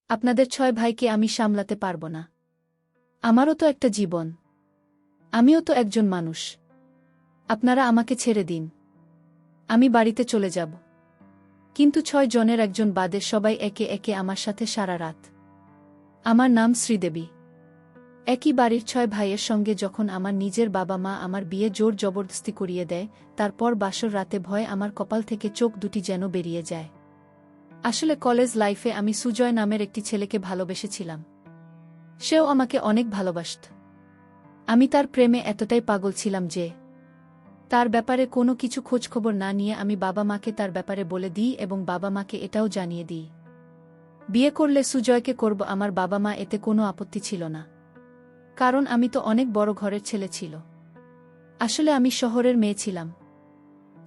আপনাদের 6 ভাইকে আমি সামলাতে পারব না। আমারও তো একটা জীবন। আমিও তো একজন মানুষ। আপনারা আমাকে ছেড়ে দিন। আমি বাড়িতে চলে যাব। কিন্তু 6 জনের একজন বাদে সবাই একে একে আমার সাথে সারা রাত। আমার নাম শ্রীদেবী। একই বাড়ির 6 ভাইয়ের সঙ্গে যখন আমার নিজের বাবা মা আমার বিয়ে জোর জবরদস্তি করিয়ে দেয়, তারপর বাসর রাতে ভয়ে আমার কপাল থেকে চোখ দুটি যেন বেরিয়ে যায়। আসলে কলেজ লাইফে আমি সুজয় নামের একটি ছেলেকে ভালোবেসেছিলাম। সেও আমাকে অনেক ভালোবাসত। আমি তার প্রেমে এতটাই পাগল ছিলাম যে তার ব্যাপারে কোনো কিছু খোঁজখবর না নিয়ে আমি বাবা মাকে তার ব্যাপারে বলে দিই এবং বাবা মাকে এটাও জানিয়ে দিই। বিয়ে করলে সুজয়কে করব। আমার বাবা মা এতে কোনো আপত্তি ছিল না। কারণ আমি তো অনেক বড় ঘরের ছেলে ছিল। আসলে আমি শহরের মেয়ে ছিলাম।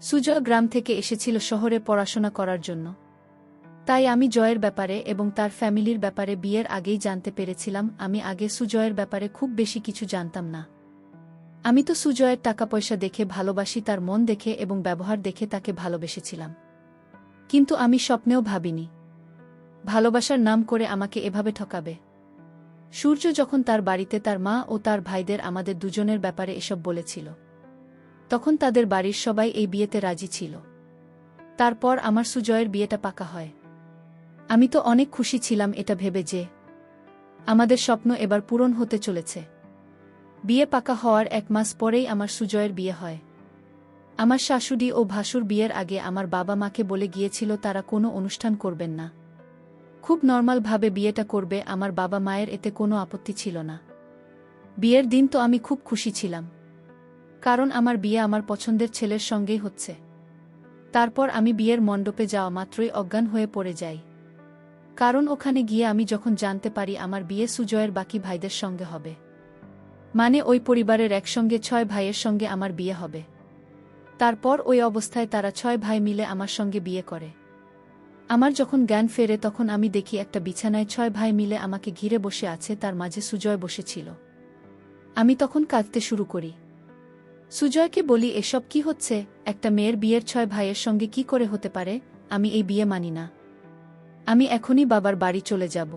সুজয় গ্রাম থেকে এসেছিল শহরে পড়াশোনা করার জন্য। তাই আমি জয়ের ব্যাপারে এবং তার ফ্যামিলির ব্যাপারে বিয়ের আগেই জানতে পেরেছিলাম। আমি আগে সুজয়ের ব্যাপারে খুব বেশি কিছু জানতাম না। আমি তো সুজয়ের টাকা পয়সা দেখে ভালোবাসি, তার মন দেখে এবং ব্যবহার দেখে তাকে ভালোবেসেছিলাম। কিন্তু আমি স্বপ্নেও ভাবিনি ভালোবাসার নাম করে আমাকে এভাবে ঠকাবে। সূর্য যখন তার বাড়িতে তার মা ও তার ভাইদের আমাদের দুজনের ব্যাপারে এসব বলেছিল, তখন তাদের বাড়ির সবাই এই বিয়েতে রাজি ছিল। তারপর আমার সুজয়ের বিয়েটা পাকা হয়। আমি তো অনেক খুশি ছিলাম এটা ভেবে যে আমাদের স্বপ্ন এবার পূরণ হতে চলেছে। বিয়ে পাকা হওয়ার 1 মাস পরেই আমার সুজয়ের বিয়ে হয়। আমার শাশুড়ি ও ভাসুর বিয়ের আগে আমার বাবা মাকে বলে গিয়েছিল তারা কোনো অনুষ্ঠান করবেন না, খুব নর্মালভাবে বিয়েটা করবে। আমার বাবা মায়ের এতে কোনো আপত্তি ছিল না। বিয়ের দিন তো আমি খুব খুশি ছিলাম, কারণ আমার বিয়ে আমার পছন্দের ছেলের সঙ্গেই হচ্ছে। তারপর আমি বিয়ের মণ্ডপে যাওয়া মাত্রই অজ্ঞান হয়ে পড়ে যাই। কারণ ওখানে গিয়ে আমি যখন জানতে পারি আমার বিয়ে সুজয়ের বাকি ভাইদের সঙ্গে হবে, মানে ওই পরিবারের একসঙ্গে 6 ভাইয়ের সঙ্গে আমার বিয়ে হবে। তারপর ওই অবস্থায় তারা 6 ভাই মিলে আমার সঙ্গে বিয়ে করে। আমার যখন জ্ঞান ফেরে তখন আমি দেখি একটা বিছানায় 6 ভাই মিলে আমাকে ঘিরে বসে আছে, তার মাঝে সুজয় বসেছিল। আমি তখন কাঁদতে শুরু করি। সুজয়কে বলি, এসব কি হচ্ছে? একটা মেয়ের বিয়ের 6 ভাইয়ের সঙ্গে কি করে হতে পারে? আমি এই বিয়ে মানি না। আমি এখনই বাবার বাড়ি চলে যাব।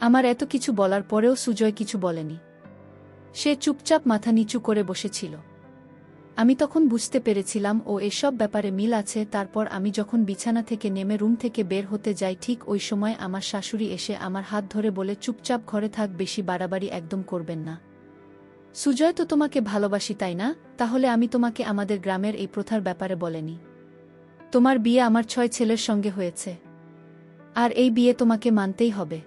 আমার এত কিছু বলার পরেও সুজয় কিছু বলেনি। সে চুপচাপ মাথা নিচু করে বসেছিল। আমি তখন বুঝতে পেরেছিলাম ও এসব ব্যাপারে মিল আছে। তারপর আমি যখন বিছানা থেকে নেমে রুম থেকে বের হতে যাই, ঠিক ওই সময় আমার শাশুড়ি এসে আমার হাত ধরে বলে, চুপচাপ ঘরে থাক, বেশি বাড়াবাড়ি একদম করবেন না। সুজয় তো তোমাকে ভালোবাসি, তাই না? তাহলে আমি তোমাকে আমাদের গ্রামের এই প্রথার ব্যাপারে বলেনি। তোমার বিয়ে আমার 6 ছেলের সঙ্গে হয়েছে, আর এই বিয়ে তোমাকে মানতেই হবে।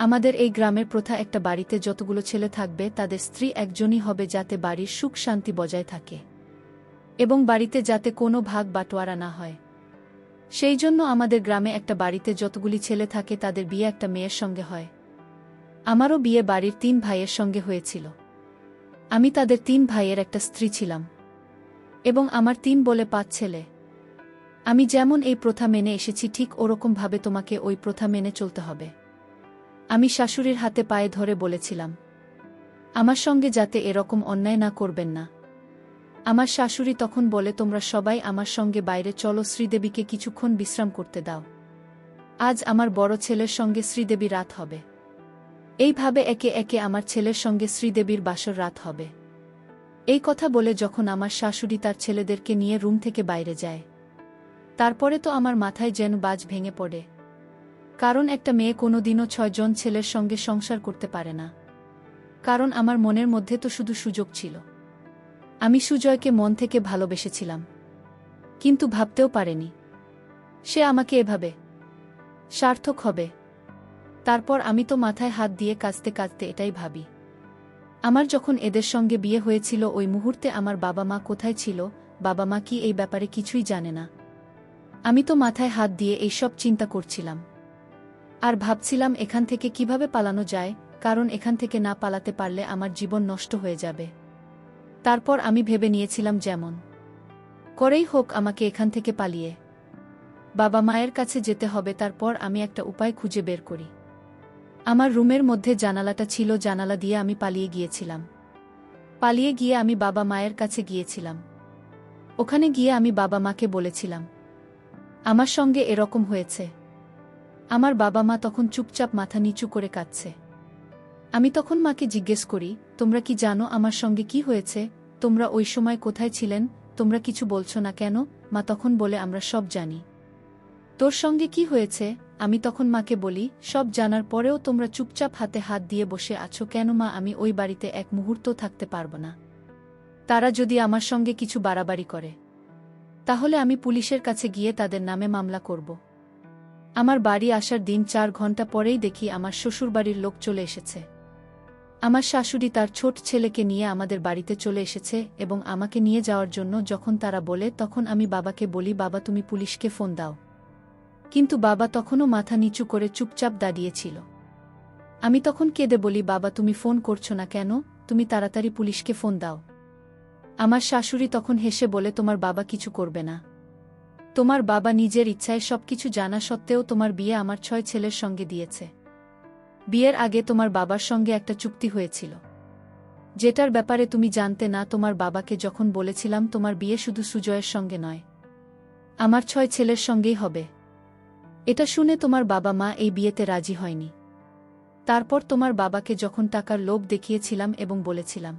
আমাদের এই গ্রামের প্রথা, একটা বাড়িতে যতগুলো ছেলে থাকবে তাদের স্ত্রী একজনই হবে, যাতে বাড়ির সুখ শান্তি বজায় থাকে এবং বাড়িতে যাতে কোনো ভাগ বাটোয়ারা না হয়। সেই জন্য আমাদের গ্রামে একটা বাড়িতে যতগুলি ছেলে থাকে তাদের বিয়ে একটা মেয়ের সঙ্গে হয়। আমারও বিয়ে বাড়ির 3 ভাইয়ের সঙ্গে হয়েছিল। আমি তাদের 3 ভাইয়ের একটা স্ত্রী ছিলাম এবং আমার 3 বলে 5 ছেলে। আমি যেমন এই প্রথা মেনে এসেছি, ঠিক ওরকমভাবে তোমাকে ওই প্রথা মেনে চলতে হবে। আমি শাশুড়ির হাতে পায়ে ধরে বলেছিলাম আমার সঙ্গে যাতে এরকম অন্যায় না করবেন না। আমার শাশুড়ি তখন বলে, তোমরা সবাই আমার সঙ্গে বাইরে চলো, শ্রীদেবীকে কিছুক্ষণ বিশ্রাম করতে দাও। আজ আমার বড় ছেলের সঙ্গে শ্রীদেবী রাত হবে। এইভাবে একে একে আমার ছেলের সঙ্গে শ্রীদেবীর বাসর রাত হবে। এই কথা বলে যখন আমার শাশুড়ি তার ছেলেদেরকে নিয়ে রুম থেকে বাইরে যায়, তারপরে তো আমার মাথায় যেন বাজ ভেঙে পড়ে। কারণ একটা মেয়ে কোনোদিনও 6 জন ছেলের সঙ্গে সংসার করতে পারে না। কারণ আমার মনের মধ্যে তো শুধু সুযোগ ছিল। আমি সুজয়কে মন থেকে ভালোবেসেছিলাম, কিন্তু ভাবতেও পারিনি সে আমাকে এভাবে সার্থক হবে। তারপর আমি তো মাথায় হাত দিয়ে কাঁদতে কাঁদতে এটাই ভাবি, আমার যখন এদের সঙ্গে বিয়ে হয়েছিল ওই মুহূর্তে আমার বাবা মা কোথায় ছিল? বাবা মা কি এই ব্যাপারে কিছুই জানে না? আমি তো মাথায় হাত দিয়ে এইসব চিন্তা করছিলাম আর ভাবছিলাম এখান থেকে কিভাবে পালানো যায়, কারণ এখান থেকে না পালাতে পারলে আমার জীবন নষ্ট হয়ে যাবে। তারপর আমি ভেবে নিয়েছিলাম যেমন করেই হোক আমাকে এখান থেকে পালিয়ে বাবা মায়ের কাছে যেতে হবে। তারপর আমি একটা উপায় খুঁজে বের করি। আমার রুমের মধ্যে জানালাটা ছিল, জানালা দিয়ে আমি পালিয়ে গিয়েছিলাম। পালিয়ে গিয়ে আমি বাবা মায়ের কাছে গিয়েছিলাম। ওখানে গিয়ে আমি বাবা মাকে বলেছিলাম আমার সঙ্গে এরকম হয়েছে। আমার বাবা মা তখন চুপচাপ মাথা নিচু করে কাঁদছে। আমি তখন মাকে জিজ্ঞেস করি, তোমরা কি জানো আমার সঙ্গে কি হয়েছে? তোমরা ওই সময় কোথায় ছিলেন? তোমরা কিছু বলছো না কেন? মা তখন বলে, আমরা সব জানি। তোর সঙ্গে কি হয়েছে? আমি তখন মাকে বলি, সব জানার পরেও তোমরা চুপচাপ হাতে হাত দিয়ে বসে আছো কেন? মা, আমি ওই বাড়িতে এক মুহূর্তও থাকতে পারব না। তারা যদি আমার সঙ্গে কিছু বাড়াবাড়ি করে, তাহলে আমি পুলিশের কাছে গিয়ে তাদের নামে মামলা করব। আমার বাড়ি আসার দিন 4 ঘন্টা পরেই দেখি আমার শ্বশুরবাড়ির লোক চলে এসেছে। আমার শাশুড়ি তার ছোট ছেলেকে নিয়ে আমাদের বাড়িতে চলে এসেছে এবং আমাকে নিয়ে যাওয়ার জন্য যখন তারা বলে, তখন আমি বাবাকে বলি, বাবা তুমি পুলিশকে ফোন দাও। কিন্তু বাবা তখনও মাথা নিচু করে চুপচাপ দাঁড়িয়েছিল। আমি তখন কেঁদে বলি, বাবা তুমি ফোন করছো না কেন? তুমি তাড়াতাড়ি পুলিশকে ফোন দাও। আমার শাশুড়ি তখন হেসে বলে, তোমার বাবা কিছু করবে না। তোমার বাবা নিজের ইচ্ছায় সবকিছু জানা সত্ত্বেও তোমার বিয়ে আমার 6 ছেলের সঙ্গে দিয়েছে। বিয়ের আগে তোমার বাবার সঙ্গে একটা চুক্তি হয়েছিল, যেটার ব্যাপারে তুমি জানতে না। তোমার বাবাকে যখন বলেছিলাম তোমার বিয়ে শুধু সুজয়ের সঙ্গে নয়, আমার 6 ছেলের সঙ্গেই হবে, এটা শুনে তোমার বাবা মা এই বিয়েতে রাজি হয়নি। তারপর তোমার বাবাকে যখন টাকার লোভ দেখিয়েছিলাম এবং বলেছিলাম,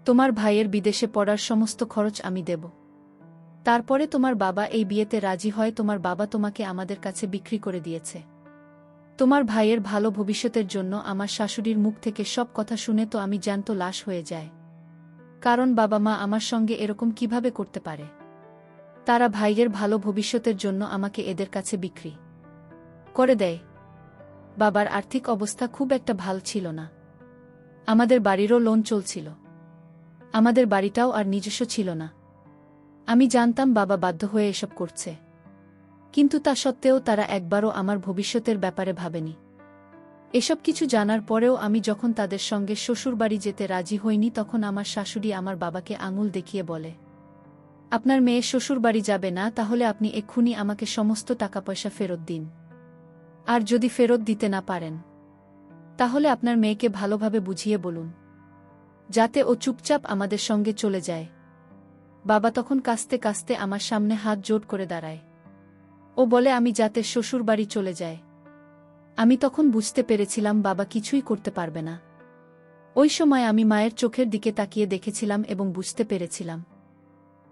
তোমার ভাইয়ের বিদেশে পড়ার সমস্ত খরচ আমি দেব, তারপরে তোমার বাবা এই বিয়েতে রাজি হয়। তোমার বাবা তোমাকে আমাদের কাছে বিক্রি করে দিয়েছে। তোমার ভাইয়ের ভালো ভবিষ্যতের জন্য। আমার শাশুড়ির মুখ থেকে সব কথা শুনে তো আমি জ্যান্ত লাশ হয়ে যায়। কারণ বাবা মা আমার সঙ্গে এরকম কিভাবে করতে পারে? তারা ভাইয়ের ভালো ভবিষ্যতের জন্য আমাকে এদের কাছে বিক্রি করে দেয়। বাবার আর্থিক অবস্থা খুব একটা ভালো ছিল না। আমাদের বাড়িরও লোন চলছিল। আমাদের বাড়িটাও আর নিজস্ব ছিল না। আমি জানতাম বাবা বাধ্য হয়ে এসব করছে, কিন্তু তা সত্ত্বেও তারা একবারও আমার ভবিষ্যতের ব্যাপারে ভাবেনি। এসব কিছু জানার পরেও আমি যখন তাদের সঙ্গে শ্বশুরবাড়ি যেতে রাজি হইনি, তখন আমার শাশুড়ি আমার বাবাকে আঙুল দেখিয়ে বলে, আপনার মেয়ে শ্বশুরবাড়ি যাবে না, তাহলে আপনি এক্ষুনি আমাকে সমস্ত টাকা পয়সা ফেরত দিন। আর যদি ফেরত দিতে না পারেন, তাহলে আপনার মেয়েকে ভালোভাবে বুঝিয়ে বলুন, যাতে ও চুপচাপ আমাদের সঙ্গে চলে যায়। বাবা তখন কাঁদতে কাঁদতে আমার সামনে হাত জোড় করে দাঁড়ায়। ও বলে আমি যাতে শ্বশুরবাড়ি চলে যায়। আমি তখন বুঝতে পেরেছিলাম বাবা কিছুই করতে পারবে না। ওই সময় আমি মায়ের চোখের দিকে তাকিয়ে দেখেছিলাম এবং বুঝতে পেরেছিলাম,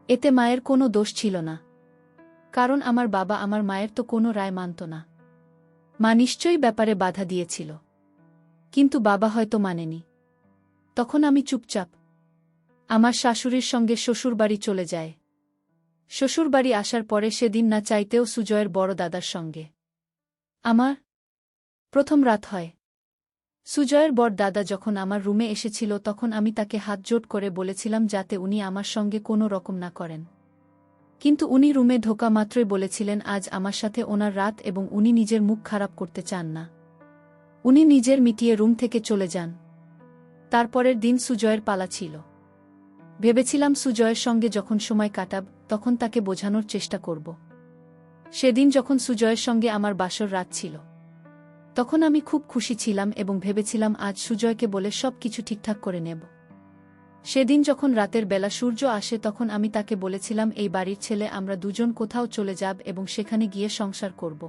এতে মায়ের কোনো দোষ ছিল না। কারণ আমার বাবা আমার মায়ের তো কোনো রায় মানত না। মা নিশ্চয়ই ব্যাপারে বাধা দিয়েছিল, কিন্তু বাবা হয়তো মানেনি। তখন আমি চুপচাপ আমার শাশুড়ির সঙ্গে শ্বশুরবাড়ি চলে যায়। শ্বশুরবাড়ি আসার পরে সেদিন না চাইতেও সুজয়ের বড় দাদার সঙ্গে আমার প্রথম রাত হয়। সুজয়ের বড় দাদা যখন আমার রুমে এসেছিল, তখন আমি তাকে হাত জোড় করে বলেছিলাম যাতে উনি আমার সঙ্গে কোনো রকম না করেন। কিন্তু উনি রুমে ঢোকা মাত্রই বলেছিলেন আজ আমার সাথে ওনার রাত এবং উনি নিজের মুখ খারাপ করতে চান না। উনি নিজের মিটিয়ে রুম থেকে চলে যান। তারপরের দিন সুজয়ের পালা ছিল। ভেবেছিলাম সুজয়ের সঙ্গে যখন সময় কাটাব, তখন তাকে বোঝানোর চেষ্টা করব। সেদিন যখন সুজয়ের সঙ্গে আমার বাসর রাত ছিল, তখন আমি খুব খুশি ছিলাম এবং ভেবেছিলাম আজ সুজয়কে বলে সব কিছু ঠিকঠাক করে নেব। সেদিন যখন রাতের বেলা সূর্য আসে, তখন আমি তাকে বলেছিলাম এই বাড়ির ছেলে আমরা দুজন কোথাও চলে যাব এবং সেখানে গিয়ে সংসার করব।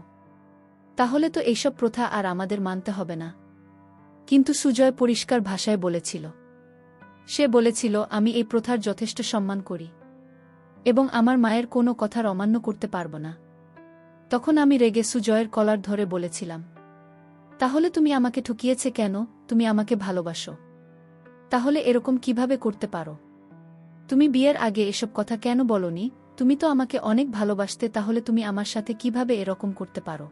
তাহলে তো এইসব প্রথা আর আমাদের মানতে হবে না। কিন্তু সুজয় পরিষ্কার ভাষায় বলেছিল, সে বলেছিল আমি এই প্রথার যথেষ্ট সম্মান করি এবং আমার মায়ের কোনো কথার অমান্য করতে পারব না। তখন আমি রেগে সুজয়ের কলার ধরে বলেছিলাম, তাহলে তুমি আমাকে ঠকিয়েছে কেন? তুমি আমাকে ভালোবাসো, তাহলে এরকম কিভাবে করতে পারো? তুমি বিয়ের আগে এসব কথা কেন বলনি? তুমি তো আমাকে অনেক ভালোবাসতে, তাহলে তুমি আমার সাথে কিভাবে এরকম করতে পারো?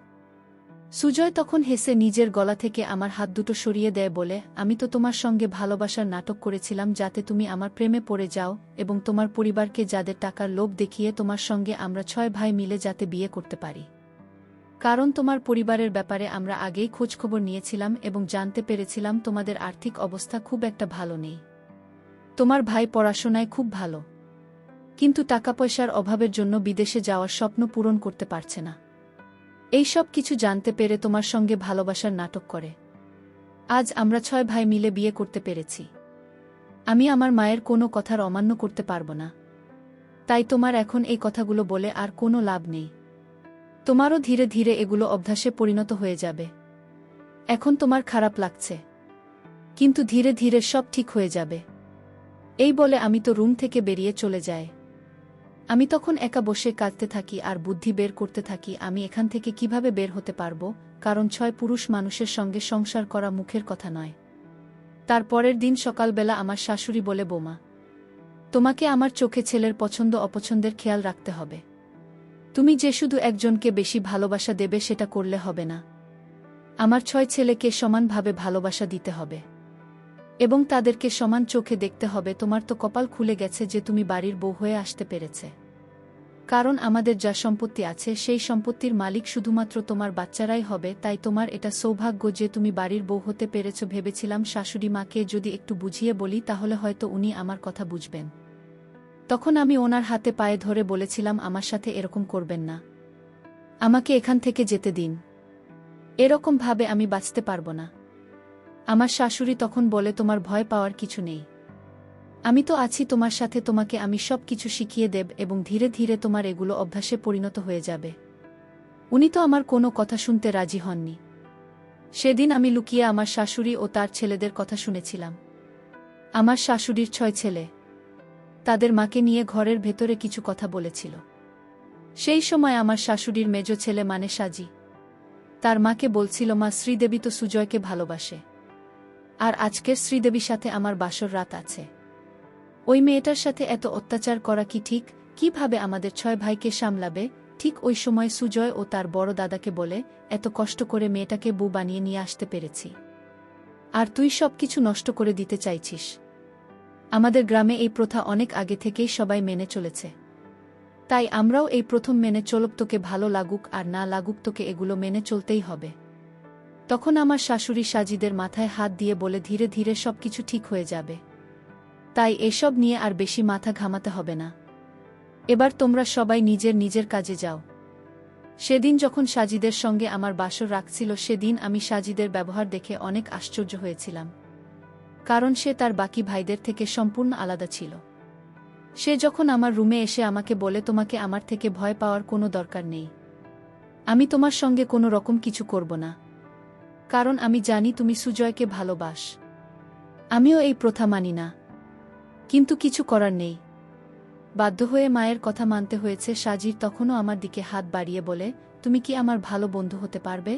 সুজয় তখন হেসে নিজের গলা থেকে আমার হাত দুটো সরিয়ে দেয়, বলে আমি তো তোমার সঙ্গে ভালোবাসার নাটক করেছিলাম যাতে তুমি আমার প্রেমে পড়ে যাও এবং তোমার পরিবারকে যাদের টাকার লোভ দেখিয়ে তোমার সঙ্গে আমরা 6 ভাই মিলে যাতে বিয়ে করতে পারি। কারণ তোমার পরিবারের ব্যাপারে আমরা আগেই খোঁজখবর নিয়েছিলাম এবং জানতে পেরেছিলাম তোমাদের আর্থিক অবস্থা খুব একটা ভালো নেই। তোমার ভাই পড়াশোনায় খুব ভালো, কিন্তু টাকা পয়সার অভাবের জন্য বিদেশে যাওয়ার স্বপ্ন পূরণ করতে পারছে না। এই সব কিছু জানতে পেরে তোমার সঙ্গে ভালোবাসার নাটক করে আজ আমরা 6 ভাই মিলে বিয়ে করতে পেরেছি। আমি আমার মায়ের কোনো কথার অমান্য করতে পারব না। তাই তোমার এখন এই কথাগুলো বলে আর কোনো লাভ নেই। তোমারও ধীরে ধীরে এগুলো অভ্যাসে পরিণত হয়ে যাবে। এখন তোমার খারাপ লাগছে, কিন্তু ধীরে ধীরে সব ঠিক হয়ে যাবে। এই বলে আমি তো রুম থেকে বেরিয়ে চলে যাই। আমি তখন একা বসে কাঁদতে থাকি আর বুদ্ধি বের করতে থাকি আমি এখান থেকে কিভাবে বের হতে পারব, কারণ 6 পুরুষ মানুষের সঙ্গে সংসার করা মুখের কথা নয়। তার পরের দিন সকালবেলা আমার শাশুড়ি বলে, বৌমা, তোমাকে আমার চোখে ছেলের পছন্দ অপছন্দের খেয়াল রাখতে হবে। তুমি যে শুধু একজনকে বেশি ভালোবাসা দেবে সেটা করলে হবে না। আমার 6 ছেলেকে সমানভাবে ভালোবাসা দিতে হবে এবং তাদেরকে সমান চোখে দেখতে হবে। তোমার তো কপাল খুলে গেছে যে তুমি বাড়ির বউ হয়ে আসতে পেরেছে, কারণ আমাদের যা সম্পত্তি আছে সেই সম্পত্তির মালিক শুধুমাত্র তোমার বাচ্চারাই হবে। তাই তোমার এটা সৌভাগ্য যে তুমি বাড়ির বউ হতে পেরেছ। ভেবেছিলাম শাশুড়ি মাকে যদি একটু বুঝিয়ে বলি তাহলে হয়তো উনি আমার কথা বুঝবেন। তখন আমি ওনার হাতে পায়ে ধরে বলেছিলাম, আমার সাথে এরকম করবেন না, আমাকে এখান থেকে যেতে দিন, এরকম ভাবে আমি বাঁচতে পারবো না। আমার শাশুড়ি তখন বলে, তোমার ভয় পাওয়ার কিছু নেই, আমি তো আছি তোমার সাথে, তোমাকে আমি সব কিছু শিখিয়ে দেব এবং ধীরে ধীরে তোমার এগুলো অভ্যাসে পরিণত হয়ে যাবে। উনি তো আমার কোনো কথা শুনতে রাজি হননি। সেদিন আমি লুকিয়ে আমার শাশুড়ি ও তার ছেলেদের কথা শুনেছিলাম। আমার শাশুড়ির 6 ছেলে তাদের মাকে নিয়ে ঘরের ভেতরে কিছু কথা বলেছিল। সেই সময় আমার শাশুড়ির মেজ ছেলে মানে সাজি তার মাকে বলছিল, মা, শ্রীদেবী তো সুজয়কে ভালোবাসে, আর আজকের শ্রীদেবীর সাথে আমার বাসর রাত আছে। ওই মেয়েটার সাথে এত অত্যাচার করা কি ঠিক? কিভাবে আমাদের 6 ভাইকে সামলাবে? ঠিক ওই সময় সুজয় ও তার বড় দাদাকে বলে, এত কষ্ট করে মেয়েটাকে বউ বানিয়ে নিয়ে আসতে পেরেছি, আর তুই সব কিছু নষ্ট করে দিতে চাইছিস। আমাদের গ্রামে এই প্রথা অনেক আগে থেকেই সবাই মেনে চলেছে, তাই আমরাও এই প্রথম মেনে চলব। তোকে ভালো লাগুক আর না লাগুক তোকে এগুলো মেনে চলতেই হবে। তখন আমার শাশুড়ি সাজিদের মাথায় হাত দিয়ে বলে, ধীরে ধীরে সবকিছু ঠিক হয়ে যাবে, তাই এসব নিয়ে আর বেশি মাথা ঘামাতে হবে না। এবার তোমরা সবাই নিজের নিজের কাজে যাও। সেদিন যখন সাজিদের সঙ্গে আমার বাসর রাখছিল সেদিন আমি সাজিদের ব্যবহার দেখে অনেক আশ্চর্য হয়েছিলাম, কারণ সে তার বাকি ভাইদের থেকে সম্পূর্ণ আলাদা ছিল। সে যখন আমার রুমে এসে আমাকে বলে, তোমাকে আমার থেকে ভয় পাওয়ার কোনো দরকার নেই, আমি তোমার সঙ্গে কোনো রকম কিছু করব না, কারণ আমি জানি তুমি সুজয়কে ভালোবাস। আমিও এই প্রথা মানি না, কিন্তু কিছু করার নেই, বাধ্য হয়ে মায়ের কথা মানতে হয়েছে। সাজির তখনও আমার দিকে হাত বাড়িয়ে বলে, তুমি কি আমার ভালো বন্ধু হতে পারবে?